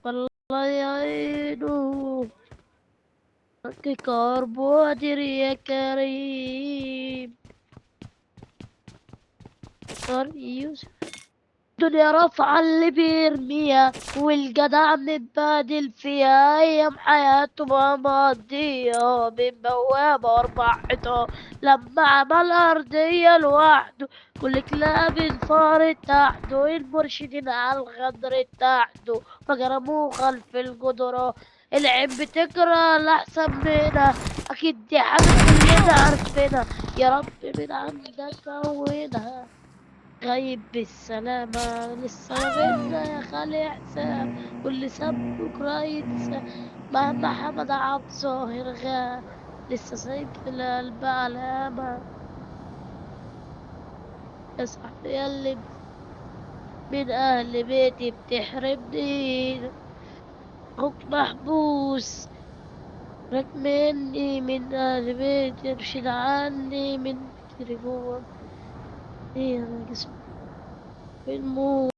والله يعينه كربواتر يا كريم. صار يوسف الدنيا رافعة اللي بيرميها، والجدع متبادل فيها، أيام حياته ما مقضيها من بوابة وأربع حيطان. لما عمل أرضية لوحده كل كلاب انفارت تحته، المرشدين على الغدر تحته فجرموه خلف الجدران. العين بتكره الأحسن منها، أكيد دي حاجة كلنا عارفينها، يا رب من عندك هونها. غايب بالسلامة لسه ما بينا يا خالي حساب، واللي ساب بكرة ينسى. مهما حمد عبد ظاهر غاب لسه سايب في القلب علامة. يا صاحبي ياللي من أهل بيتي بتحرمني، أخوك محبوس لك مني، من أهل بيتي ارشد عني من كتير جوا. إيه أنا جسمي في الموت.